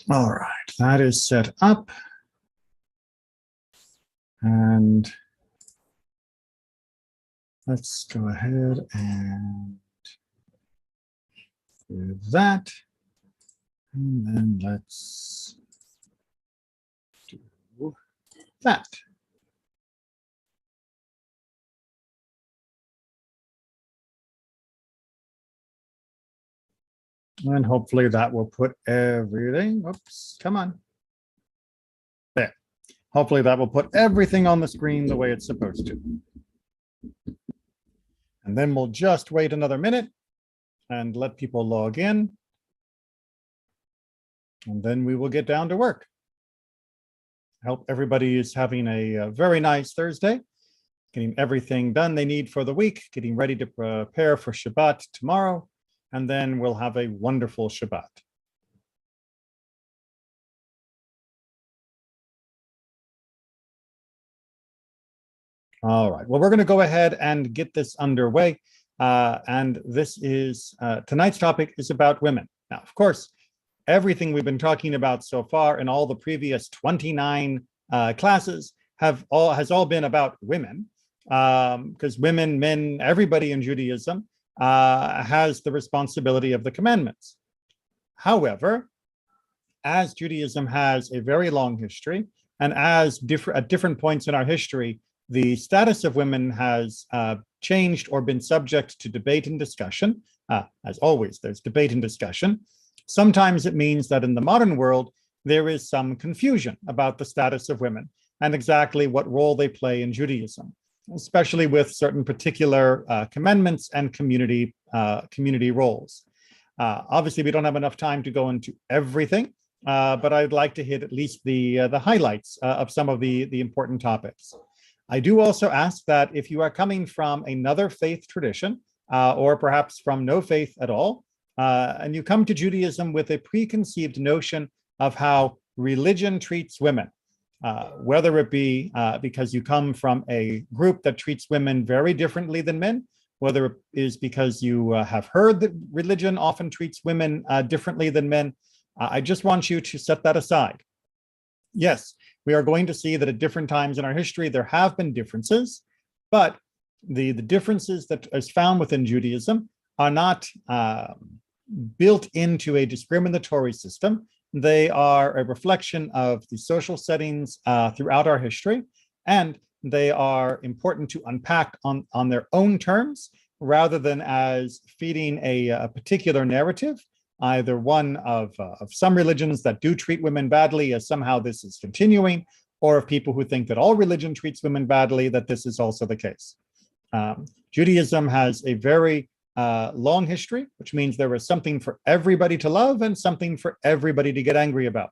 All right, that is set up. And let's go ahead and do that. And then let's do that. And hopefully that will put everything, oops, come on. There. Hopefully that will put everything on the screen the way it's supposed to. And then we'll just wait another minute and let people log in. And then we will get down to work. I hope everybody is having a very nice Thursday, getting everything done they need for the week, getting ready to prepare for Shabbat tomorrow, and then we'll have a wonderful Shabbat. All right, well, we're going to go ahead and get this underway. And this is, tonight's topic is about women. Now, of course, everything we've been talking about so far in all the previous 29 classes has all been about women, because women, men, everybody in Judaism has the responsibility of the commandments. However, as Judaism has a very long history, and as at different points in our history, the status of women has changed or been subject to debate and discussion. As always, there's debate and discussion. Sometimes it means that in the modern world, there is some confusion about the status of women and exactly what role they play in Judaism, especially with certain particular commandments and community roles. Obviously, we don't have enough time to go into everything, but I'd like to hit at least the highlights of some of the important topics. I do also ask that if you are coming from another faith tradition, or perhaps from no faith at all, and you come to Judaism with a preconceived notion of how religion treats women, whether it be because you come from a group that treats women very differently than men, whether it is because you have heard that religion often treats women differently than men, I just want you to set that aside. Yes, we are going to see that at different times in our history, there have been differences, but the differences that is found within Judaism are not built into a discriminatory system. They are a reflection of the social settings throughout our history, and they are important to unpack on their own terms rather than as feeding a particular narrative, either one of some religions that do treat women badly as somehow this is continuing, or of people who think that all religion treats women badly, that this is also the case. Judaism has a very long history, which means there is something for everybody to love and something for everybody to get angry about.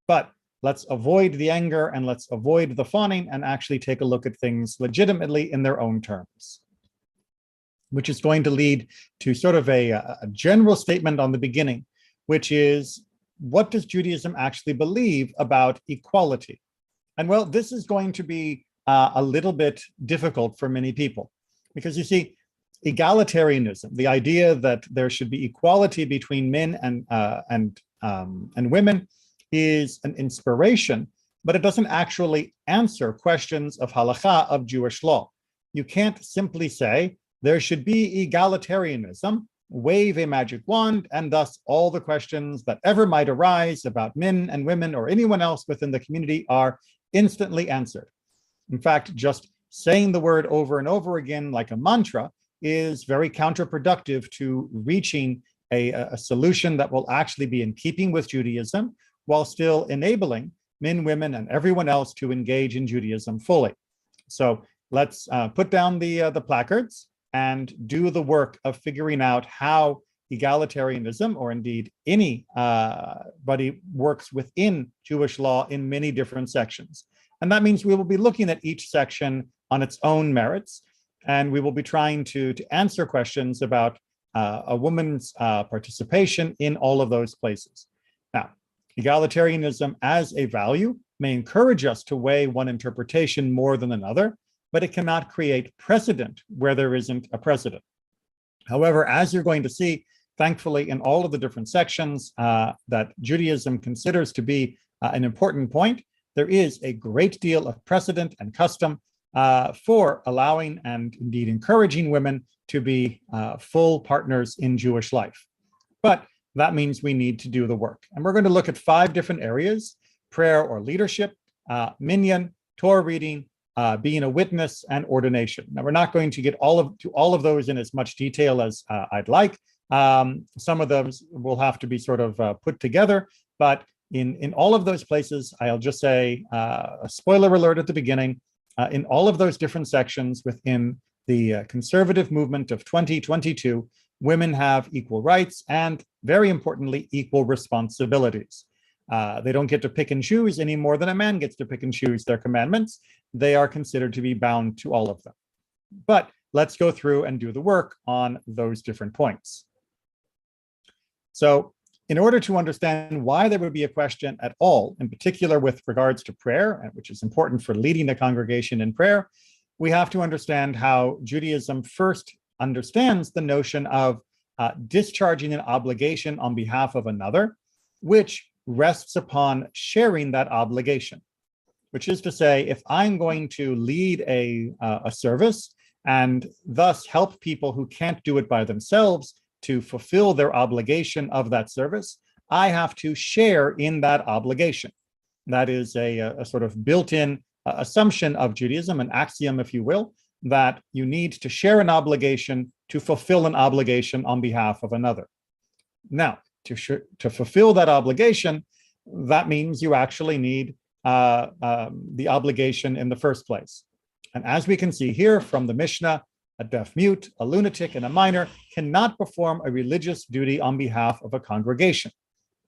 But let's avoid the anger and let's avoid the fawning and actually take a look at things legitimately in their own terms, which is going to lead to sort of a general statement on the beginning, which is, what does Judaism actually believe about equality? And well, this is going to be a little bit difficult for many people, because you see, egalitarianism, the idea that there should be equality between men and women, is an inspiration, but it doesn't actually answer questions of halakha, of Jewish law. You can't simply say there should be egalitarianism, wave a magic wand, and thus all the questions that ever might arise about men and women or anyone else within the community are instantly answered. In fact, just saying the word over and over again like a mantra is very counterproductive to reaching a solution that will actually be in keeping with Judaism, while still enabling men, women, and everyone else to engage in Judaism fully. So let's put down the placards and do the work of figuring out how egalitarianism, or indeed anybody, works within Jewish law in many different sections. And that means we will be looking at each section on its own merits, and we will be trying to answer questions about a woman's participation in all of those places. Now, egalitarianism as a value may encourage us to weigh one interpretation more than another, but it cannot create precedent where there isn't a precedent. However, as you're going to see, thankfully, in all of the different sections that Judaism considers to be an important point, there is a great deal of precedent and custom for allowing and indeed encouraging women to be full partners in Jewish life. But that means we need to do the work. And we're going to look at 5 different areas: prayer or leadership, minyan, Torah reading, being a witness, and ordination. Now, we're not going to get to all of those in as much detail as I'd like. Some of those will have to be sort of put together, but in all of those places, I'll just say a spoiler alert at the beginning, in all of those different sections within the conservative movement of 2022, women have equal rights and, very importantly, equal responsibilities. They don't get to pick and choose any more than a man gets to pick and choose their commandments. They are considered to be bound to all of them. But let's go through and do the work on those different points. So in order to understand why there would be a question at all, in particular with regards to prayer, which is important for leading the congregation in prayer, we have to understand how Judaism first understands the notion of discharging an obligation on behalf of another, which rests upon sharing that obligation. Which is to say, if I'm going to lead a service and thus help people who can't do it by themselves to fulfill their obligation of that service, I have to share in that obligation. That is a sort of built-in assumption of Judaism, an axiom, if you will, that you need to share an obligation to fulfill an obligation on behalf of another. Now, to fulfill that obligation, that means you actually need the obligation in the first place. And as we can see here from the Mishnah, a deaf mute, a lunatic, and a minor cannot perform a religious duty on behalf of a congregation.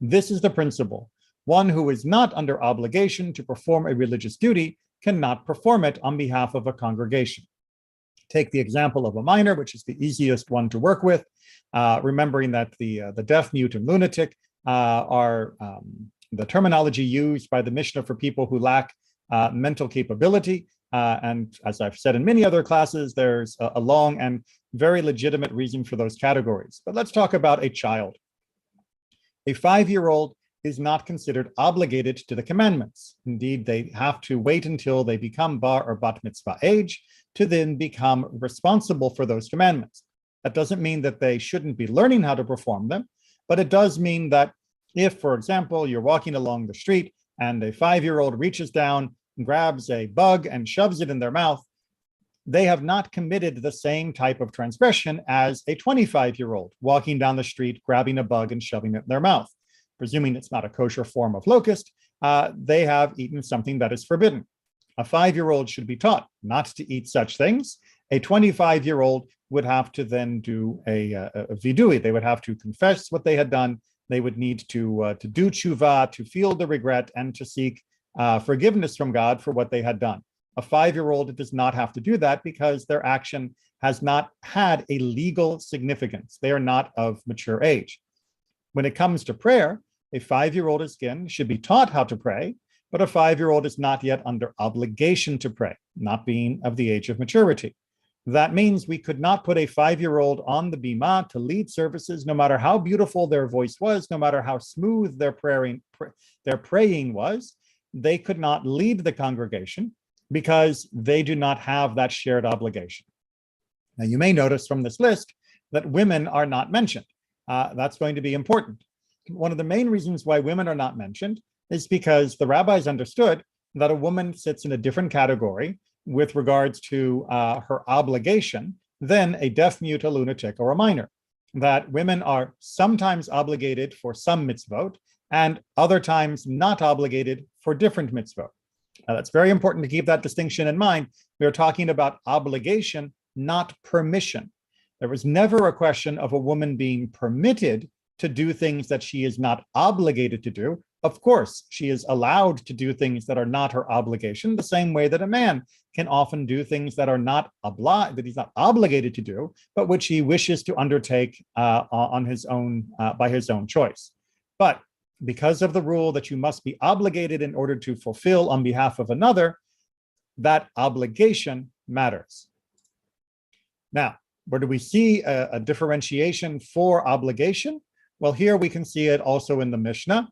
This is the principle. One who is not under obligation to perform a religious duty cannot perform it on behalf of a congregation. Take the example of a minor, which is the easiest one to work with, remembering that the deaf, mute, and lunatic are the terminology used by the Mishnah for people who lack mental capability. And as I've said in many other classes, there's a long and very legitimate reason for those categories. But let's talk about a child. A 5-year-old is not considered obligated to the commandments. Indeed, they have to wait until they become bar or bat mitzvah age to then become responsible for those commandments. That doesn't mean that they shouldn't be learning how to perform them, but it does mean that if, for example, you're walking along the street and a 5-year-old reaches down, grabs a bug and shoves it in their mouth, they have not committed the same type of transgression as a 25-year-old walking down the street, grabbing a bug and shoving it in their mouth. Presuming it's not a kosher form of locust, they have eaten something that is forbidden. A 5-year-old should be taught not to eat such things. A 25-year-old would have to then do a vidui. They would have to confess what they had done. They would need to do tshuva, to feel the regret, and to seek forgiveness from God for what they had done. A 5-year-old does not have to do that because their action has not had a legal significance. They are not of mature age. When it comes to prayer, a 5-year-old again should be taught how to pray, but a 5-year-old is not yet under obligation to pray, not being of the age of maturity. That means we could not put a 5-year-old on the bima to lead services, no matter how beautiful their voice was, no matter how smooth their praying was. They could not lead the congregation because they do not have that shared obligation. Now, you may notice from this list that women are not mentioned. That's going to be important. One of the main reasons why women are not mentioned is because the rabbis understood that a woman sits in a different category with regards to her obligation than a deaf, mute, a lunatic, or a minor. That women are sometimes obligated for some mitzvot and other times not obligated for different mitzvot. Now, that's very important to keep that distinction in mind. We are talking about obligation, not permission. There was never a question of a woman being permitted to do things that she is not obligated to do. Of course, she is allowed to do things that are not her obligation, the same way that a man can often do things that are not that he's not obligated to do, but which he wishes to undertake on his own by his own choice. But because of the rule that you must be obligated in order to fulfill on behalf of another, that obligation matters. Now, Where do we see a differentiation for obligation? Well, here we can see it also in the Mishnah.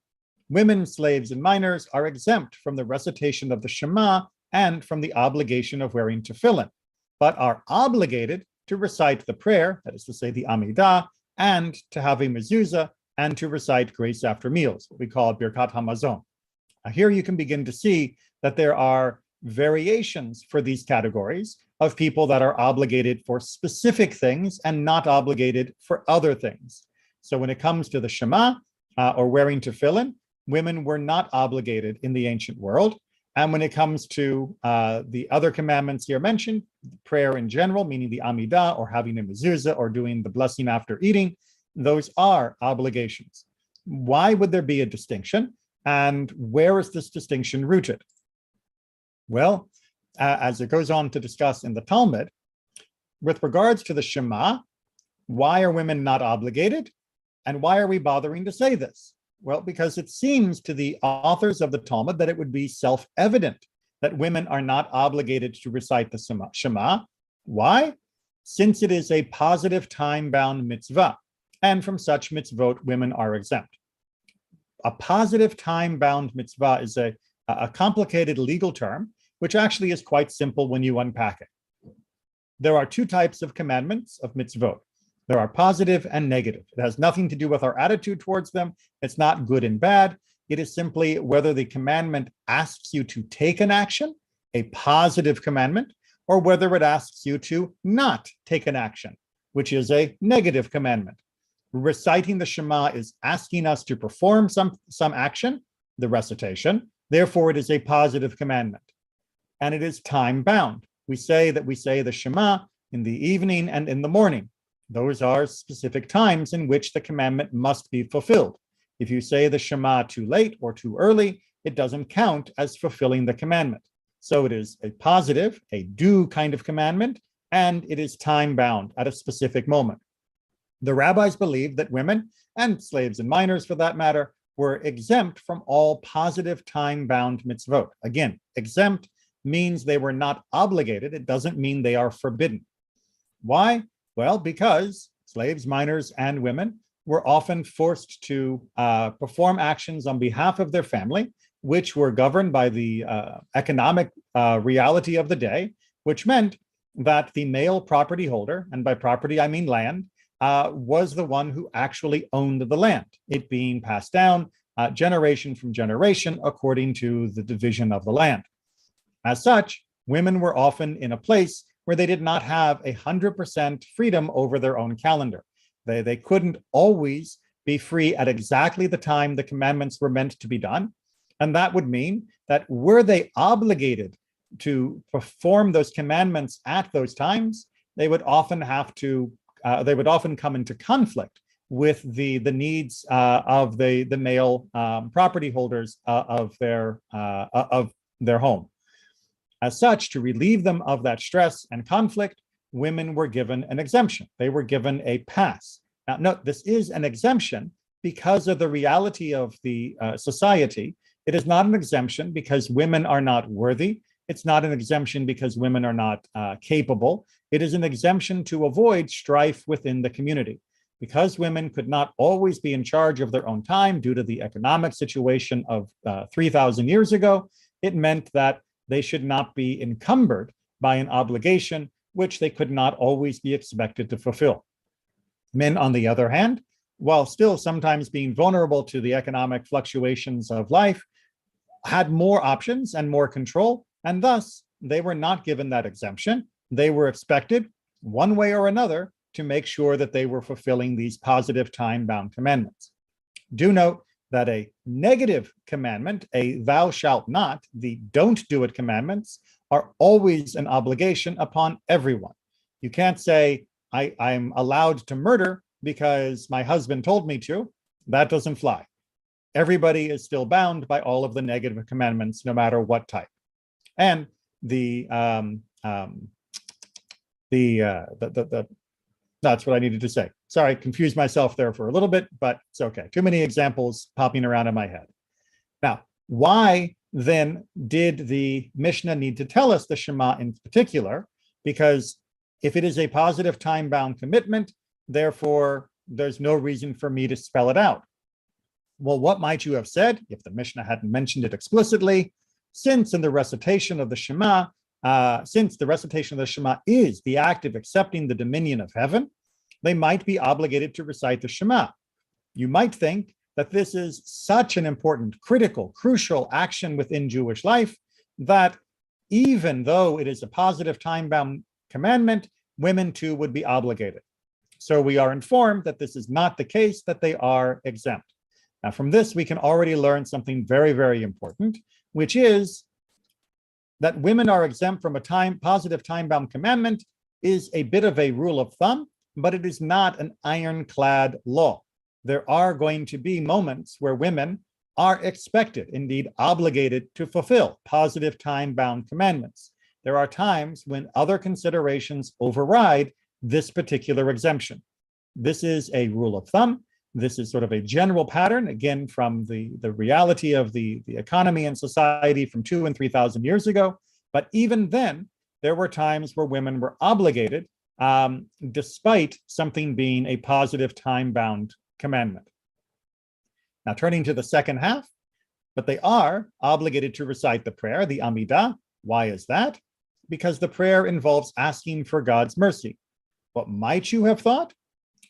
Women, slaves, and minors are exempt from the recitation of the Shema and from the obligation of wearing tefillin, but are obligated to recite the prayer, that is to say, the Amidah, and to have a mezuzah, and to recite grace after meals, what we call Birkat Hamazon. Now, here you can begin to see that there are variations for these categories of people that are obligated for specific things and not obligated for other things. So when it comes to the Shema or wearing tefillin, women were not obligated in the ancient world. And when it comes to the other commandments here mentioned, prayer in general, meaning the Amidah or having a mezuzah or doing the blessing after eating, those are obligations. Why would there be a distinction? And where is this distinction rooted? Well, as it goes on to discuss in the Talmud, with regards to the Shema, why are women not obligated? And why are we bothering to say this? Well, because it seems to the authors of the Talmud that it would be self-evident that women are not obligated to recite the Shema. Why? Since it is a positive time-bound mitzvah, and from such mitzvot, women are exempt. A positive time-bound mitzvah is a complicated legal term, which actually is quite simple when you unpack it. There are two types of commandments of mitzvot. There are positive and negative. It has nothing to do with our attitude towards them. It's not good and bad. It is simply whether the commandment asks you to take an action, a positive commandment, or whether it asks you to not take an action, which is a negative commandment. Reciting the Shema is asking us to perform some action, the recitation. Therefore, it is a positive commandment. And it is time-bound. We say the Shema in the evening and in the morning. Those are specific times in which the commandment must be fulfilled. If you say the Shema too late or too early, it doesn't count as fulfilling the commandment. So it is a positive, a do kind of commandment, and it is time-bound at a specific moment. The rabbis believed that women, and slaves and minors for that matter, were exempt from all positive time-bound mitzvot. Again, exempt means they were not obligated. It doesn't mean they are forbidden. Why? Well, because slaves, minors, and women were often forced to perform actions on behalf of their family, which were governed by the economic reality of the day, which meant that the male property holder, and by property I mean land, was the one who actually owned the land, it being passed down generation from generation according to the division of the land. As such, women were often in a place where they did not have 100% freedom over their own calendar. They couldn't always be free at exactly the time the commandments were meant to be done. And that would mean that were they obligated to perform those commandments at those times, they would often come into conflict with the needs of the male property holders of their home. As such, to relieve them of that stress and conflict, women were given an exemption. They were given a pass. Now, note, this is an exemption because of the reality of the society. It is not an exemption because women are not worthy. It's not an exemption because women are not capable. It is an exemption to avoid strife within the community. Because women could not always be in charge of their own time due to the economic situation of 3,000 years ago, it meant that they should not be encumbered by an obligation which they could not always be expected to fulfill. Men, on the other hand, while still sometimes being vulnerable to the economic fluctuations of life, had more options and more control, and thus they were not given that exemption. They were expected, one way or another, to make sure that they were fulfilling these positive time-bound commandments. Do note that a negative commandment, a thou shalt not, the don't do it commandments, are always an obligation upon everyone. You can't say, I'm allowed to murder because my husband told me to. That doesn't fly. Everybody is still bound by all of the negative commandments, no matter what type. And that's what I needed to say. Sorry, confused myself there for a little bit, but it's okay. Too many examples popping around in my head. Now, why then did the Mishnah need to tell us the Shema in particular? Because If it is a positive time-bound commitment, therefore, there's no reason for me to spell it out. Well, what might you have said if the Mishnah hadn't mentioned it explicitly? Since the recitation of the Shema is the act of accepting the dominion of heaven, they might be obligated to recite the Shema. You might think that this is such an important, critical, crucial action within Jewish life that even though it is a positive time-bound commandment, women too would be obligated. So we are informed that this is not the case, that they are exempt. Now, from this, we can already learn something very, very important, which is that women are exempt from a positive time-bound commandment is a bit of a rule of thumb, but it is not an ironclad law. There are going to be moments where women are expected, indeed obligated, to fulfill positive time-bound commandments. There are times when other considerations override this particular exemption. This is a rule of thumb. This is sort of a general pattern, again, from the reality of the economy and society from 2,000 and 3,000 years ago. But even then, there were times where women were obligated, despite something being a positive time-bound commandment. Now, turning to the second half, but they are obligated to recite the prayer, the Amidah. Why is that? Because the prayer involves asking for God's mercy. What might you have thought?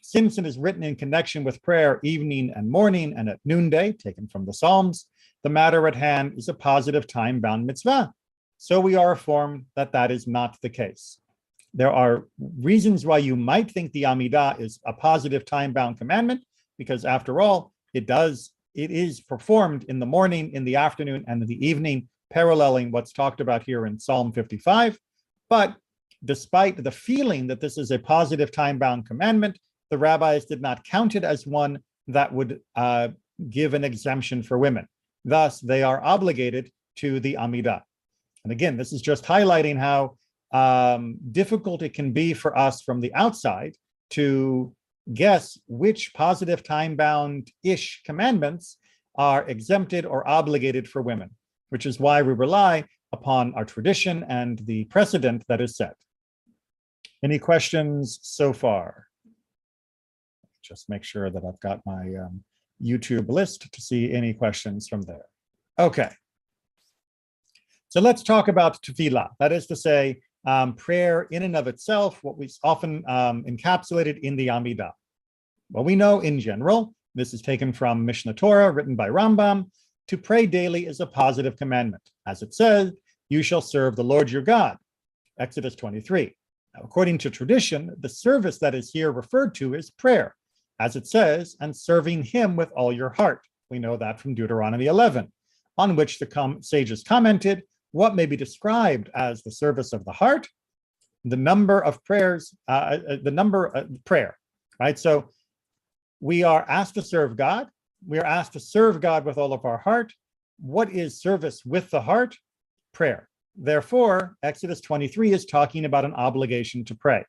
Since it is written in connection with prayer evening and morning and at noonday, taken from the Psalms, the matter at hand is a positive time-bound mitzvah. So we are informed that that is not the case. There are reasons why you might think the Amidah is a positive time-bound commandment, because after all, it is performed in the morning, in the afternoon, and in the evening, paralleling what's talked about here in Psalm 55. But despite the feeling that this is a positive time-bound commandment, the rabbis did not count it as one that would give an exemption for women. Thus, they are obligated to the Amidah. And again, this is just highlighting how difficult it can be for us from the outside to guess which positive time-bound-ish commandments are exempted or obligated for women, which is why we rely upon our tradition and the precedent that is set. Any questions so far? Just make sure that I've got my YouTube list to see any questions from there. Okay. So let's talk about tefillah. That is to say, prayer in and of itself, what we often encapsulated in the Amidah. Well, we know in general, this is taken from Mishnah Torah, written by Rambam, to pray daily is a positive commandment. As it says, you shall serve the Lord your God, Exodus 23. Now, according to tradition, the service that is here referred to is prayer, as it says, and serving him with all your heart. We know that from Deuteronomy 11, on which the sages commented, what may be described as the service of the heart? The number of prayers, prayer, right? So we are asked to serve God. We are asked to serve God with all of our heart. What is service with the heart? Prayer. Therefore, Exodus 23 is talking about an obligation to pray.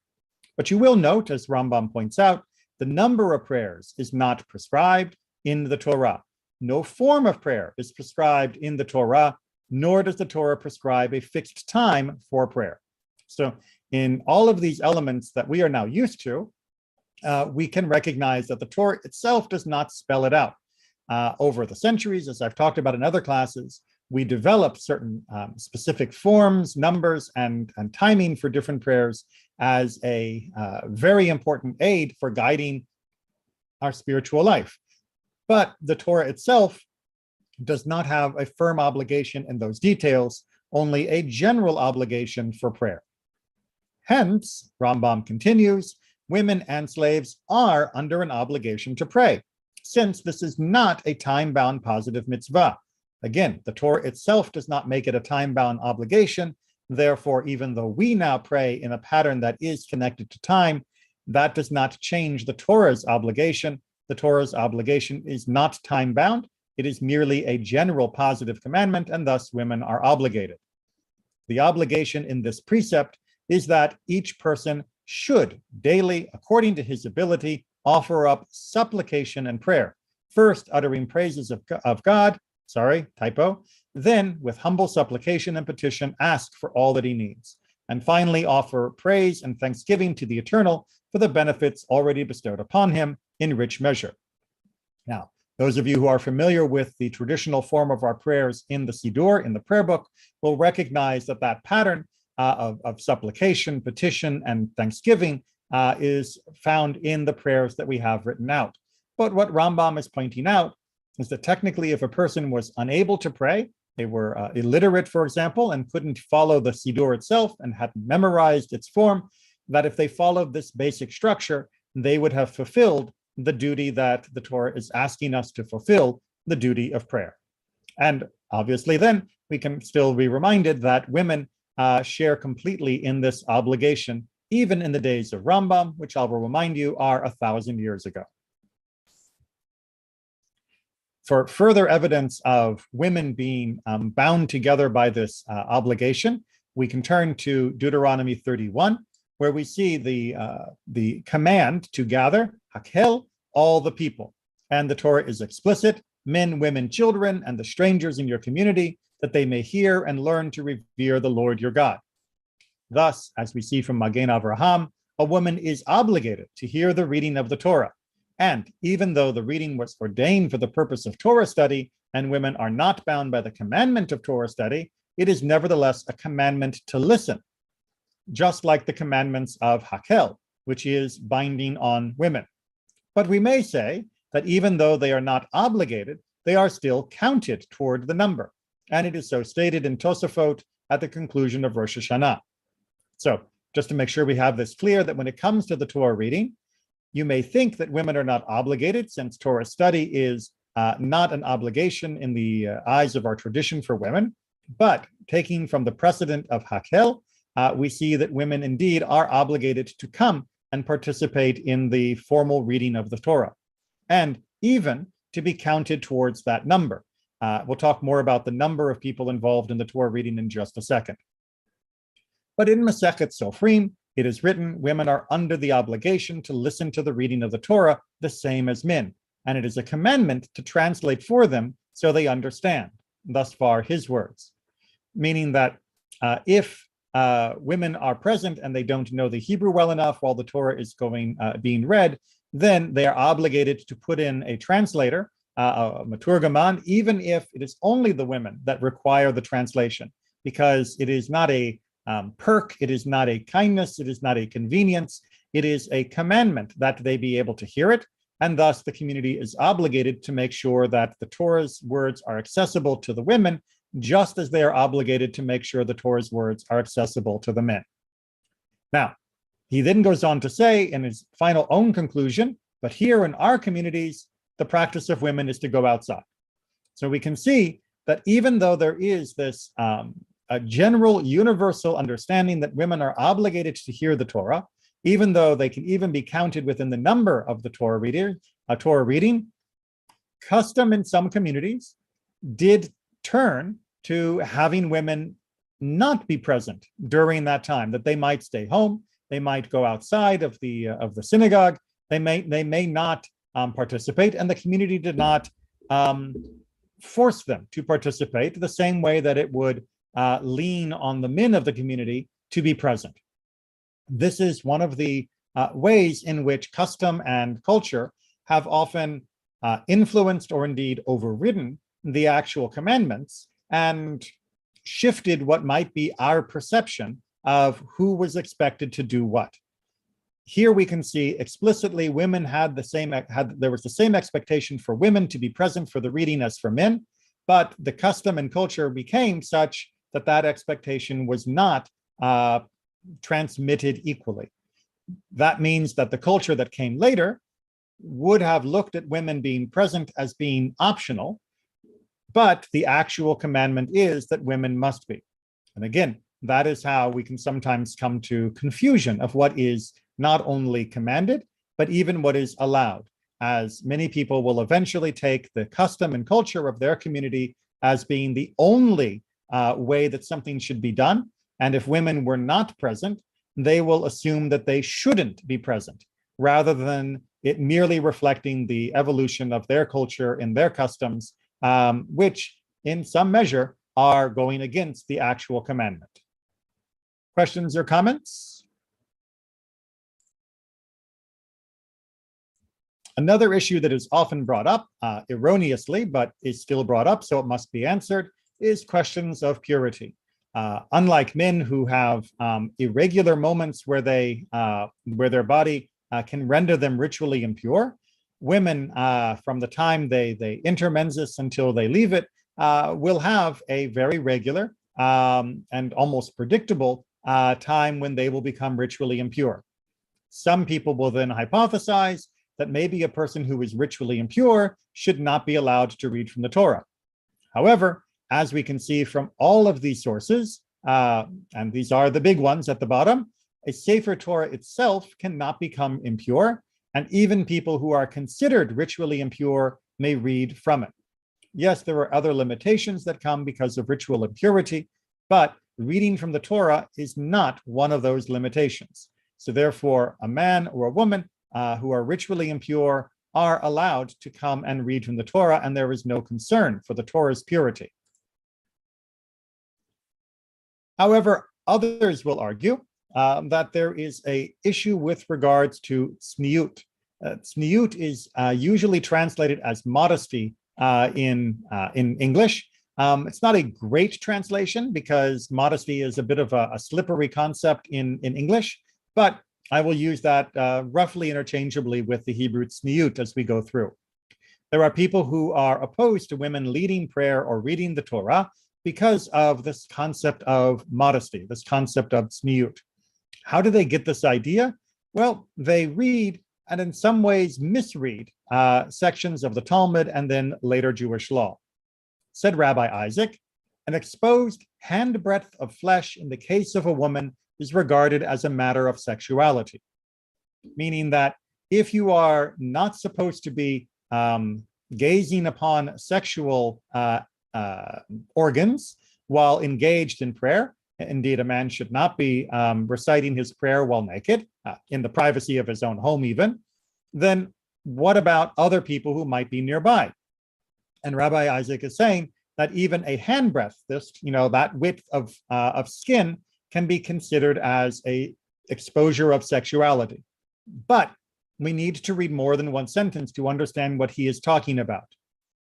But you will note, as Rambam points out, the number of prayers is not prescribed in the Torah. No form of prayer is prescribed in the Torah, nor does the Torah prescribe a fixed time for prayer. So in all of these elements that we are now used to, we can recognize that the Torah itself does not spell it out. Over the centuries, as I've talked about in other classes, we developed certain specific forms, numbers, and timing for different prayers as a very important aid for guiding our spiritual life. But the Torah itself does not have a firm obligation in those details, only a general obligation for prayer. Hence, Rambam continues, women and slaves are under an obligation to pray, since this is not a time-bound positive mitzvah. Again, the Torah itself does not make it a time-bound obligation. Therefore, even though we now pray in a pattern that is connected to time, that does not change the Torah's obligation. The Torah's obligation is not time-bound. It is merely a general positive commandment, and thus women are obligated. The obligation in this precept is that each person should daily, according to his ability, offer up supplication and prayer, first uttering praises of God, then with humble supplication and petition, ask for all that he needs. and finally offer praise and thanksgiving to the Eternal for the benefits already bestowed upon him in rich measure. Now, those of you who are familiar with the traditional form of our prayers in the Siddur, in the prayer book, will recognize that that pattern of supplication, petition, and thanksgiving is found in the prayers that we have written out. But what Rambam is pointing out is that technically, if a person was unable to pray, they were illiterate, for example, and couldn't follow the Siddur itself and hadn't memorized its form, that if they followed this basic structure, they would have fulfilled the duty that the Torah is asking us to fulfill, the duty of prayer. And obviously then we can still be reminded that women share completely in this obligation, even in the days of Rambam, which I will remind you are 1,000 years ago. For further evidence of women being bound together by this obligation, we can turn to Deuteronomy 31, where we see the command to gather, hakel, all the people. And the Torah is explicit, men, women, children, and the strangers in your community, that they may hear and learn to revere the Lord your God. Thus, as we see from Magen Avraham, a woman is obligated to hear the reading of the Torah. And even though the reading was ordained for the purpose of Torah study, and women are not bound by the commandment of Torah study, it is nevertheless a commandment to listen, just like the commandments of Hakel, which is binding on women. But we may say that even though they are not obligated, they are still counted toward the number. And it is so stated in Tosafot at the conclusion of Rosh Hashanah. So just to make sure we have this clear, that when it comes to the Torah reading, you may think that women are not obligated, since Torah study is not an obligation in the eyes of our tradition for women. But taking from the precedent of Hakel, we see that women indeed are obligated to come and participate in the formal reading of the Torah, and even to be counted towards that number. We'll talk more about the number of people involved in the Torah reading in just a second. But in Masechet Sofrim, it is written, women are under the obligation to listen to the reading of the Torah the same as men, and it is a commandment to translate for them so they understand. Thus far, his words. Meaning that if women are present and they don't know the Hebrew well enough while the Torah is being read, then they are obligated to put in a translator, a maturgaman, even if it is only the women that require the translation, because it is not a perk, it is not a kindness, it is not a convenience, it is a commandment that they be able to hear it, and thus the community is obligated to make sure that the Torah's words are accessible to the women, just as they are obligated to make sure the Torah's words are accessible to the men. Now, he then goes on to say in his final own conclusion, but here in our communities, the practice of women is to go outside. So we can see that even though there is this a general universal understanding that women are obligated to hear the Torah, even though they can even be counted within the number of the Torah reading, custom in some communities did turn to having women not be present during that time, that they might stay home, they might go outside of the synagogue, they may not participate, and the community did not force them to participate the same way that it would lean on the men of the community to be present. This is one of the ways in which custom and culture have often influenced or indeed overridden the actual commandments and shifted what might be our perception of who was expected to do what. Here we can see explicitly women there was the same expectation for women to be present for the reading as for men, but the custom and culture became such that that expectation was not transmitted equally. That means that the culture that came later would have looked at women being present as being optional, but the actual commandment is that women must be. And again, that is how we can sometimes come to confusion of what is not only commanded, but even what is allowed, as many people will eventually take the custom and culture of their community as being the only way that something should be done. And if women were not present, they will assume that they shouldn't be present, rather than it merely reflecting the evolution of their culture and their customs, which in some measure are going against the actual commandment. Questions or comments? Another issue that is often brought up, erroneously, but is still brought up, so it must be answered, is questions of purity. Unlike men who have irregular moments where their body can render them ritually impure, women, from the time they enter menses until they leave it, will have a very regular and almost predictable time when they will become ritually impure. Some people will then hypothesize that maybe a person who is ritually impure should not be allowed to read from the Torah. However, as we can see from all of these sources, and these are the big ones at the bottom, a Sefer Torah itself cannot become impure, and even people who are considered ritually impure may read from it. Yes, there are other limitations that come because of ritual impurity, but reading from the Torah is not one of those limitations. So therefore, a man or a woman who are ritually impure are allowed to come and read from the Torah, and there is no concern for the Torah's purity. However, others will argue that there is an issue with regards to tzniut. Tzniut is usually translated as modesty in English. It's not a great translation because modesty is a bit of a slippery concept in English, but I will use that roughly interchangeably with the Hebrew tzniut as we go through. There are people who are opposed to women leading prayer or reading the Torah because of this concept of modesty, this concept of tzniut. How do they get this idea? Well, they read and in some ways misread sections of the Talmud and then later Jewish law. Said Rabbi Isaac, an exposed handbreadth of flesh in the case of a woman is regarded as a matter of sexuality, meaning that if you are not supposed to be gazing upon sexual organs while engaged in prayer, indeed a man should not be reciting his prayer while naked, in the privacy of his own home even, then what about other people who might be nearby? And Rabbi Isaac is saying that even a handbreadth, that width of skin, can be considered as a exposure of sexuality. But we need to read more than one sentence to understand what he is talking about.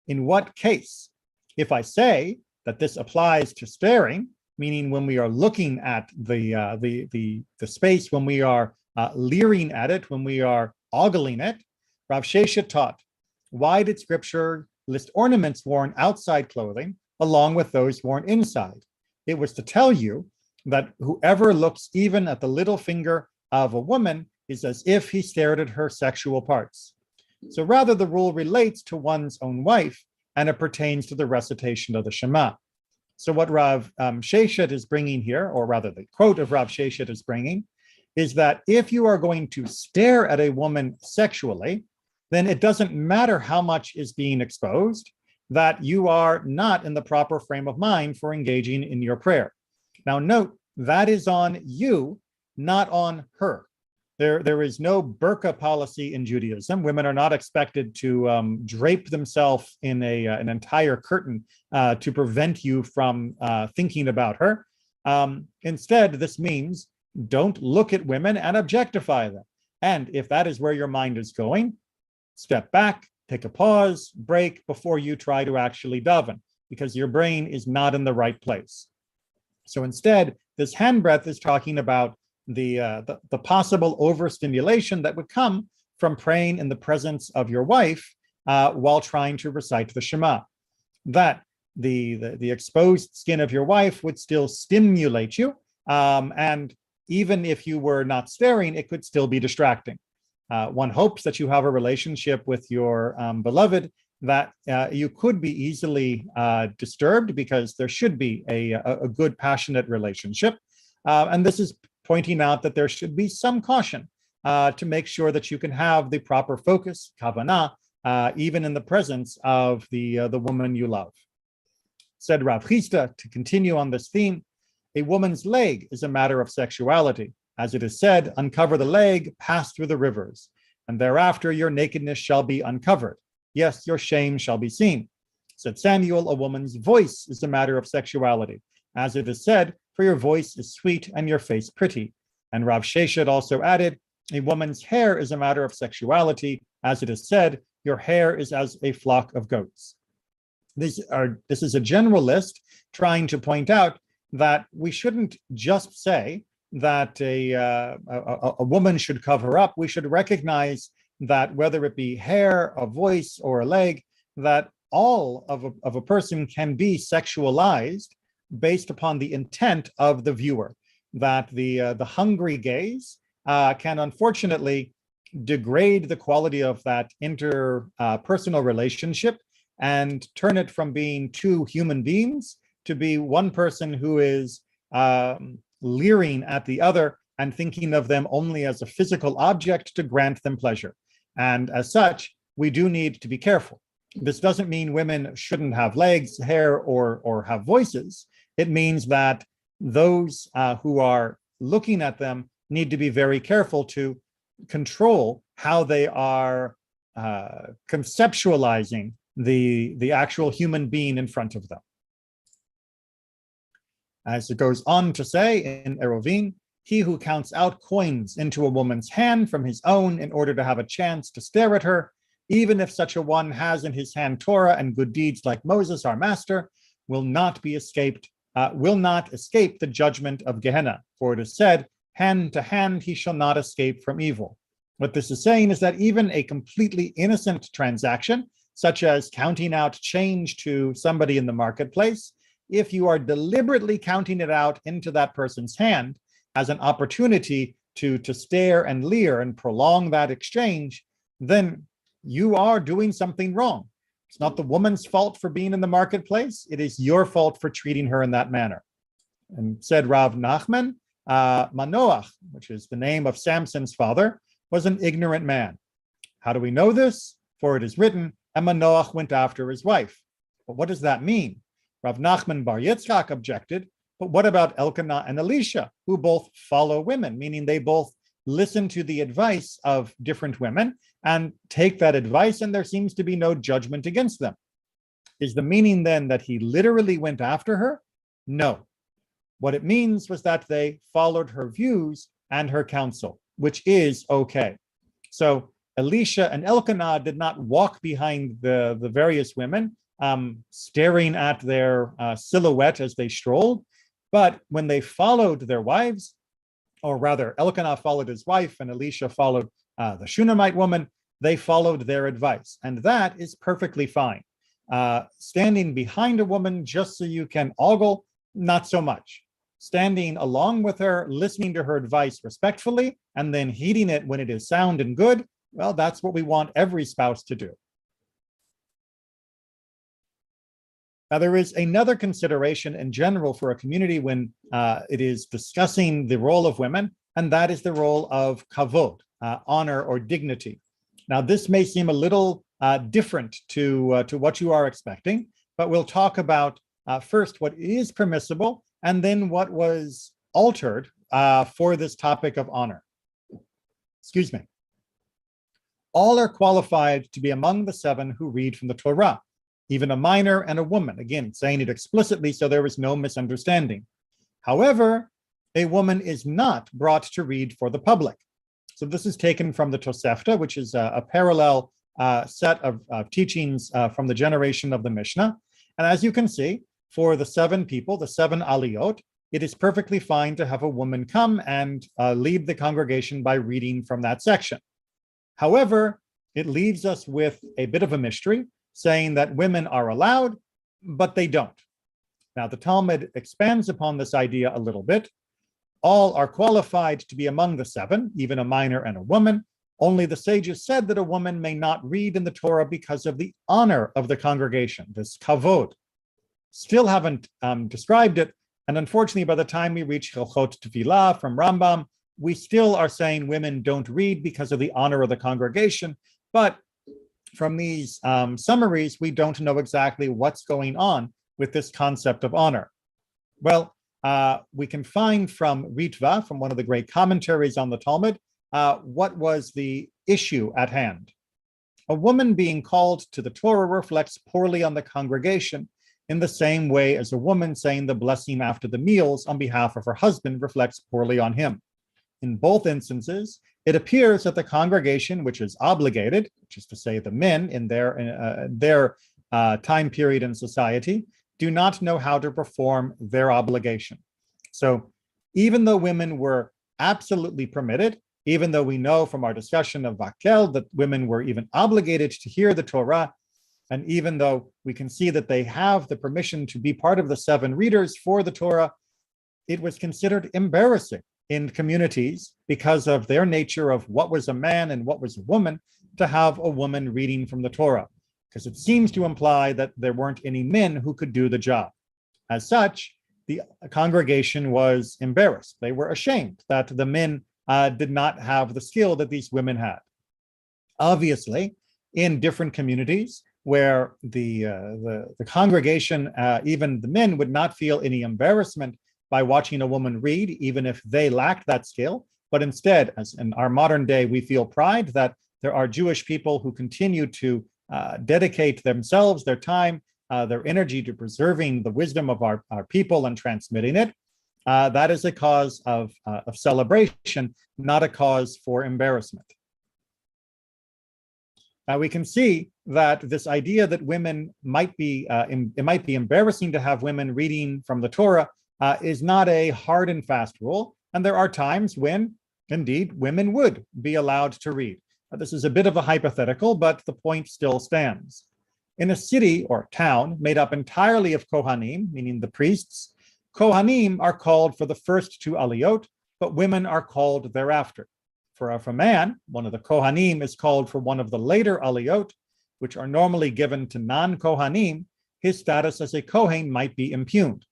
In what case? If I say that this applies to staring, meaning when we are looking at the space, when we are leering at it, when we are ogling it, Rav Sheshet taught, why did scripture list ornaments worn outside clothing along with those worn inside? It was to tell you that whoever looks even at the little finger of a woman is as if he stared at her sexual parts. So rather, the rule relates to one's own wife, and it pertains to the recitation of the Shema. So what Rav Sheshet is bringing here, or rather the quote of Rav Sheshet is bringing, is that if you are going to stare at a woman sexually, then it doesn't matter how much is being exposed, that you are not in the proper frame of mind for engaging in your prayer. Now note, that is on you, not on her. There is no burqa policy in Judaism. Women are not expected to drape themselves in an entire curtain to prevent you from thinking about her. Instead, this means don't look at women and objectify them. And if that is where your mind is going, step back, take a pause, break before you try to actually daven, because your brain is not in the right place. So instead, this handbreadth is talking about the possible overstimulation that would come from praying in the presence of your wife while trying to recite the Shema. That the exposed skin of your wife would still stimulate you, and even if you were not staring, it could still be distracting. One hopes that you have a relationship with your beloved that you could be easily disturbed, because there should be a good, passionate relationship. And this is pointing out that there should be some caution to make sure that you can have the proper focus, kavanah, even in the presence of the woman you love. Said Rav Chisda, to continue on this theme, a woman's leg is a matter of sexuality. As it is said, uncover the leg, pass through the rivers, and thereafter your nakedness shall be uncovered. Yes, your shame shall be seen. Said Samuel, a woman's voice is a matter of sexuality. As it is said, for your voice is sweet and your face pretty. And Rav Sheshet also added, a woman's hair is a matter of sexuality. As it is said, your hair is as a flock of goats. This is a general list trying to point out that we shouldn't just say that a woman should cover up. We should recognize that whether it be hair, a voice, or a leg, that all of a person can be sexualized based upon the intent of the viewer, that the hungry gaze can unfortunately degrade the quality of that interpersonal relationship and turn it from being two human beings to be one person who is leering at the other and thinking of them only as a physical object to grant them pleasure. And as such, we do need to be careful. This doesn't mean women shouldn't have legs, hair, or have voices. It means that those who are looking at them need to be very careful to control how they are conceptualizing the actual human being in front of them. As it goes on to say in Eruvin, he who counts out coins into a woman's hand from his own in order to have a chance to stare at her, even if such a one has in his hand Torah and good deeds like Moses, our master, will not escape the judgment of Gehenna. For it is said, hand to hand he shall not escape from evil. What this is saying is that even a completely innocent transaction, such as counting out change to somebody in the marketplace, if you are deliberately counting it out into that person's hand as an opportunity to stare and leer and prolong that exchange, then you are doing something wrong. It's not the woman's fault for being in the marketplace. It is your fault for treating her in that manner. And said Rav Nachman, Manoach, which is the name of Samson's father, was an ignorant man. How do we know this? For it is written, and Manoach went after his wife. But what does that mean? Rav Nachman Bar Yitzchak objected, but what about Elkanah and Elisha, who both follow women, meaning they both listen to the advice of different women and take that advice, and there seems to be no judgment against them. Is the meaning then that he literally went after her? No. What it means was that they followed her views and her counsel, which is okay. So Elisha and Elkanah did not walk behind the various women, staring at their silhouette as they strolled, but when they followed their wives, or rather Elkanah followed his wife and Elisha followed the Shunammite woman, they followed their advice. And that is perfectly fine. Standing behind a woman just so you can ogle, not so much. Standing along with her, listening to her advice respectfully, and then heeding it when it is sound and good, well, that's what we want every spouse to do. Now, there is another consideration in general for a community when it is discussing the role of women, and that is the role of kavod, honor or dignity. Now, this may seem a little different to what you are expecting, but we'll talk about first what is permissible and then what was altered for this topic of honor. Excuse me. All are qualified to be among the 7 who read from the Torah, even a minor and a woman, again, saying it explicitly so there is no misunderstanding. However, a woman is not brought to read for the public. So this is taken from the Tosefta, which is a parallel set of teachings from the generation of the Mishnah. And as you can see, for the 7 people, the 7 aliyot, it is perfectly fine to have a woman come and lead the congregation by reading from that section. However, it leaves us with a bit of a mystery, saying that women are allowed, but they don't. Now, the Talmud expands upon this idea a little bit. All are qualified to be among the 7, even a minor and a woman. Only the sages said that a woman may not read in the Torah because of the honor of the congregation, this kavod. Still haven't described it, and unfortunately, by the time we reach Hilchot Tevilah from Rambam, we still are saying women don't read because of the honor of the congregation, but from these summaries, we don't know exactly what's going on with this concept of honor. Well, we can find from Ritva, from one of the great commentaries on the Talmud, what was the issue at hand. A woman being called to the Torah reflects poorly on the congregation, in the same way as a woman saying the blessing after the meals on behalf of her husband reflects poorly on him. In both instances, it appears that the congregation, which is obligated, which is to say the men in their time period in society, do not know how to perform their obligation. So even though women were absolutely permitted, even though we know from our discussion of Vakel that women were even obligated to hear the Torah, and even though we can see that they have the permission to be part of the 7 readers for the Torah, it was considered embarrassing in communities because of their nature of what was a man and what was a woman to have a woman reading from the Torah, because it seems to imply that there weren't any men who could do the job. As such, the congregation was embarrassed. They were ashamed that the men did not have the skill that these women had. Obviously, in different communities where the congregation, even the men, would not feel any embarrassment by watching a woman read, even if they lacked that skill. But instead, as in our modern day, we feel pride that there are Jewish people who continue to dedicate themselves, their time, their energy to preserving the wisdom of our people and transmitting it. That is a cause of celebration, not a cause for embarrassment. Now we can see that this idea that women might be, it might be embarrassing to have women reading from the Torah is not a hard and fast rule. And there are times when, indeed, women would be allowed to read. This is a bit of a hypothetical, but the point still stands. In a city or town made up entirely of Kohanim, meaning the priests, Kohanim are called for the first 2 aliyot, but women are called thereafter. For if a man, one of the Kohanim, is called for one of the later aliyot, which are normally given to non-Kohanim, his status as a Kohen might be impugned.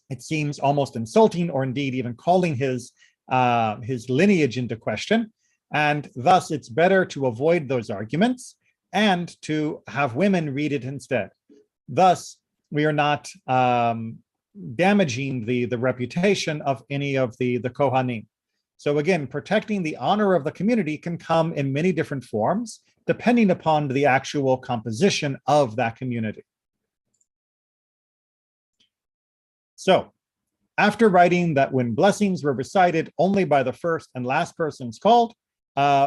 It seems almost insulting, or indeed even calling his lineage into question, and thus it's better to avoid those arguments and to have women read it instead. Thus, we are not damaging the reputation of any of the Kohanim. So again, protecting the honor of the community can come in many different forms, depending upon the actual composition of that community. So, after writing that when blessings were recited only by the first and last persons called,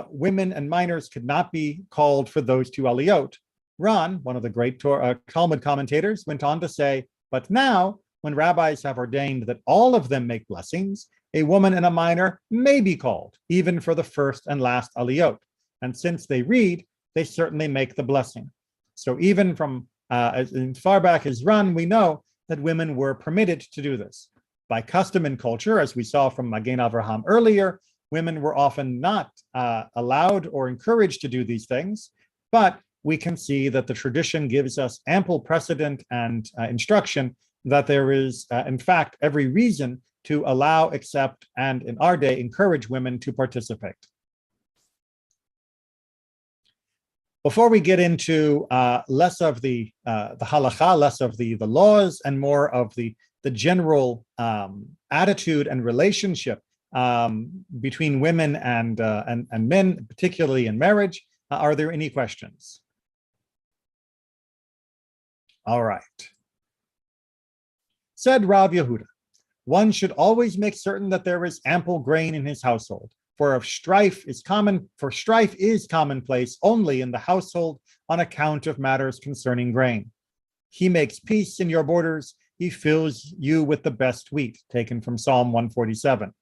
women and minors could not be called for those 2 aliyot, Ran, one of the great Talmud commentators, went on to say, but now, when rabbis have ordained that all of them make blessings, a woman and a minor may be called, even for the first and last aliyot. And since they read, they certainly make the blessing. So even from as far back as Ran, we know that women were permitted to do this. By custom and culture, as we saw from Magen Avraham earlier, women were often not allowed or encouraged to do these things, but we can see that the tradition gives us ample precedent and instruction that there is, in fact, every reason to allow, accept, and in our day, encourage women to participate. Before we get into less of the halakha, less of the laws, and more of the general attitude and relationship between women and men, particularly in marriage, are there any questions? All right. Said Rav Yehuda, one should always make certain that there is ample grain in his household. For strife is commonplace only in the household on account of matters concerning grain. He makes peace in your borders. He fills you with the best wheat, taken from Psalm 147.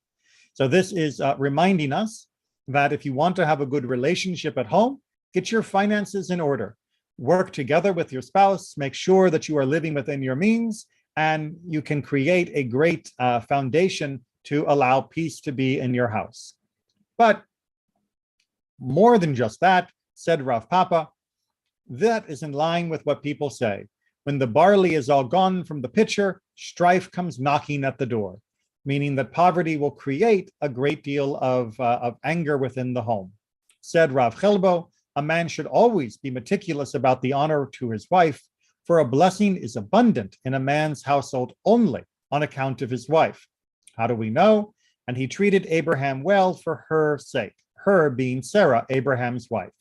So this is reminding us that if you want to have a good relationship at home, get your finances in order. Work together with your spouse. Make sure that you are living within your means, and you can create a great foundation to allow peace to be in your house. But more than just that, said Rav Papa, that is in line with what people say. When the barley is all gone from the pitcher, strife comes knocking at the door, meaning that poverty will create a great deal of anger within the home. Said Rav Chelbo, a man should always be meticulous about the honor to his wife, for a blessing is abundant in a man's household only on account of his wife. How do we know? And he treated Abraham well for her sake, her being Sarah, Abraham's wife.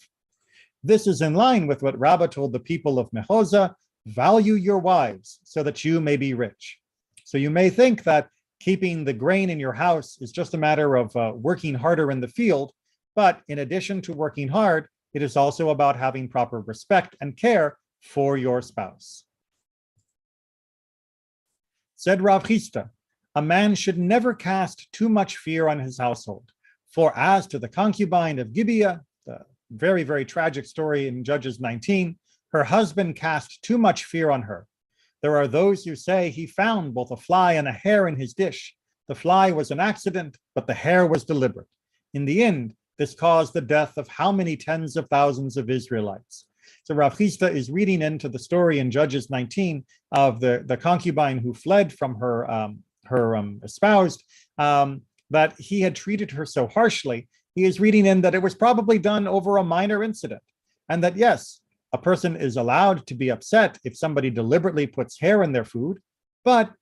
This is in line with what Rabbah told the people of Mehoza value your wives so that you may be rich. So you may think that keeping the grain in your house is just a matter of working harder in the field, but in addition to working hard, it is also about having proper respect and care for your spouse. Said Rav Chisda, a man should never cast too much fear on his household. For as to the concubine of Gibeah, the very, very tragic story in Judges 19, her husband cast too much fear on her. There are those who say he found both a fly and a hair in his dish. The fly was an accident, but the hair was deliberate. In the end, this caused the death of how many tens of thousands of Israelites? So Rav Chisda is reading into the story in Judges 19 of the concubine who fled from her espoused, that he had treated her so harshly. He is reading in that it was probably done over a minor incident, and that yes, a person is allowed to be upset if somebody deliberately puts hair in their food, but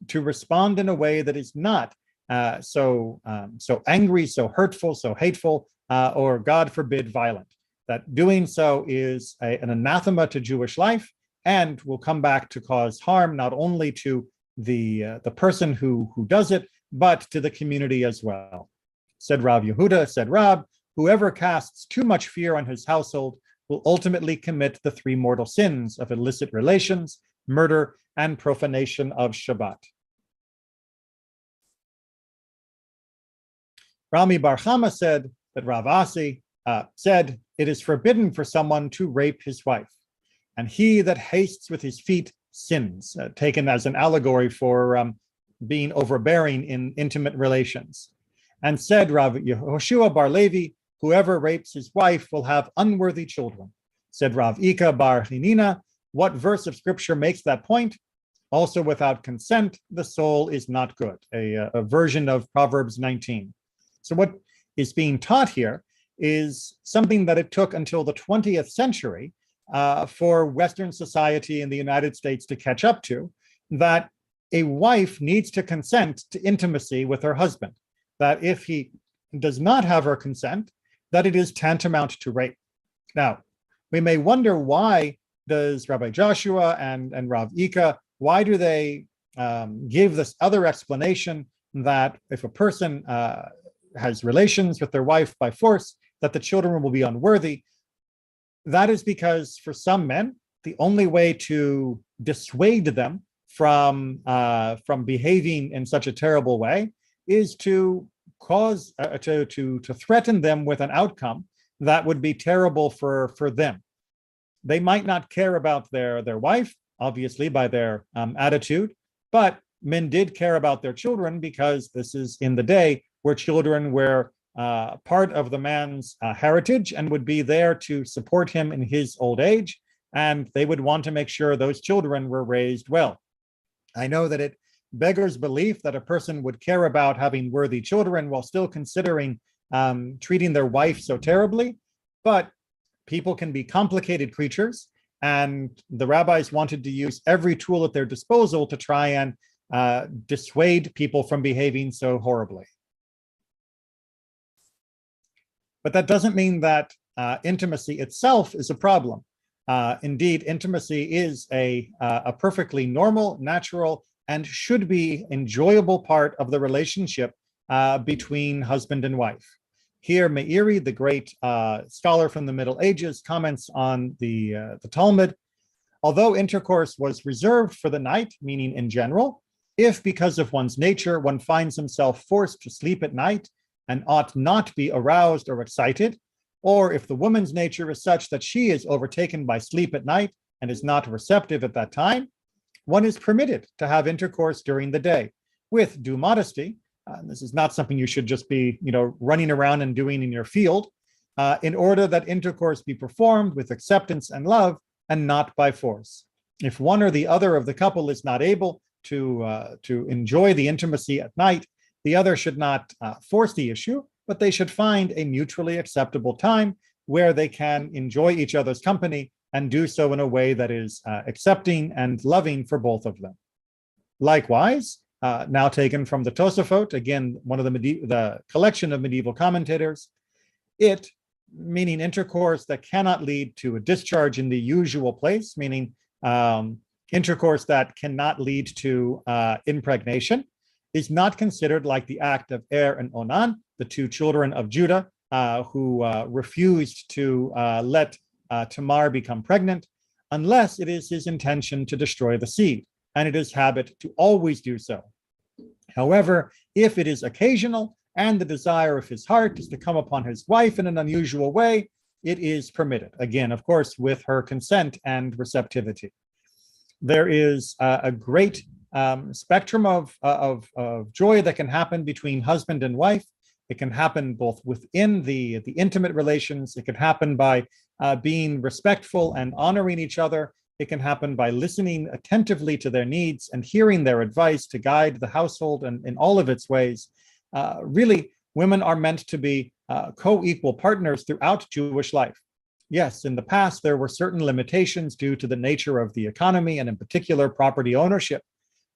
to respond in a way that is not so angry, so hurtful, so hateful, or God forbid, violent. That doing so is an anathema to Jewish life and will come back to cause harm not only to the person who does it, but to the community as well. Said Rav Yehuda, said Rab, whoever casts too much fear on his household will ultimately commit the three mortal sins of illicit relations, murder, and profanation of Shabbat. Rami Bar Chama said that Rav Asi said, it is forbidden for someone to rape his wife, and he that hastes with his feet sins, taken as an allegory for being overbearing in intimate relations. And said Rav Yehoshua Bar Levi, whoever rapes his wife will have unworthy children. Said Rav Ika Bar Hinina, what verse of scripture makes that point? Also without consent, the soul is not good, a version of Proverbs 19. So what is being taught here is something that it took until the 20th century for Western society in the United States to catch up to, that a wife needs to consent to intimacy with her husband, that if he does not have her consent, that it is tantamount to rape. Now, we may wonder, why does Rabbi Joshua and Rav Ika, why do they give this other explanation that if a person has relations with their wife by force, that the children will be unworthy? That is because for some men, the only way to dissuade them from behaving in such a terrible way is to cause to threaten them with an outcome that would be terrible for them. They might not care about their wife, obviously, by their attitude, but men did care about their children, because this is in the day where children were part of the man's heritage and would be there to support him in his old age, and they would want to make sure those children were raised well. I know that it beggars belief that a person would care about having worthy children while still considering treating their wife so terribly, but people can be complicated creatures, and the rabbis wanted to use every tool at their disposal to try and dissuade people from behaving so horribly. But that doesn't mean that intimacy itself is a problem. Indeed, intimacy is a perfectly normal, natural, and should be enjoyable part of the relationship between husband and wife. Here, Meiri, the great scholar from the Middle Ages, comments on the Talmud. Although intercourse was reserved for the night, meaning in general, if because of one's nature one finds himself forced to sleep at night and ought not be aroused or excited, or if the woman's nature is such that she is overtaken by sleep at night and is not receptive at that time, one is permitted to have intercourse during the day with due modesty. This is not something you should just be, running around and doing in your field, in order that intercourse be performed with acceptance and love and not by force. If one or the other of the couple is not able to enjoy the intimacy at night, the other should not force the issue, but they should find a mutually acceptable time where they can enjoy each other's company and do so in a way that is accepting and loving for both of them. Likewise, now taken from the Tosafot, again, one of the collection of medieval commentators, it, meaning intercourse that cannot lead to a discharge in the usual place, meaning intercourse that cannot lead to impregnation is not considered like the act of Er and Onan, the two children of Judah who refused to let Tamar become pregnant, unless it is his intention to destroy the seed, and it is habit to always do so. However, if it is occasional and the desire of his heart is to come upon his wife in an unusual way, it is permitted. Again, of course, with her consent and receptivity. There is a great spectrum of joy that can happen between husband and wife. It can happen both within the intimate relations. It can happen by being respectful and honoring each other. It can happen by listening attentively to their needs and hearing their advice to guide the household in all of its ways. Really, women are meant to be co-equal partners throughout Jewish life. Yes, in the past, there were certain limitations due to the nature of the economy and in particular property ownership.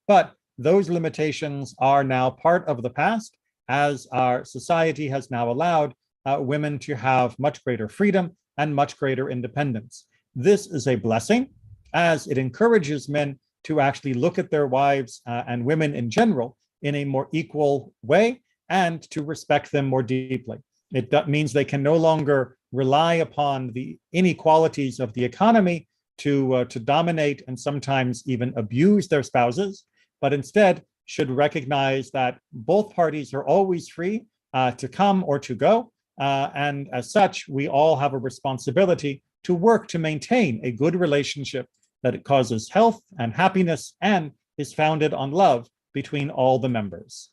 But those limitations are now part of the past, as our society has now allowed women to have much greater freedom and much greater independence. This is a blessing, as it encourages men to actually look at their wives and women in general in a more equal way and to respect them more deeply. It means they can no longer rely upon the inequalities of the economy to dominate and sometimes even abuse their spouses, but instead should recognize that both parties are always free to come or to go. And as such, we all have a responsibility to work to maintain a good relationship that causes health and happiness and is founded on love between all the members.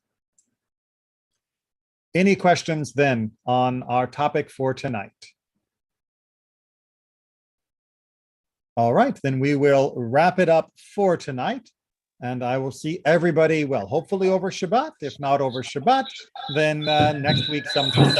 Any questions then on our topic for tonight? All right, then we will wrap it up for tonight. And I will see everybody, well, hopefully over Shabbat. If not over Shabbat, then next week sometime.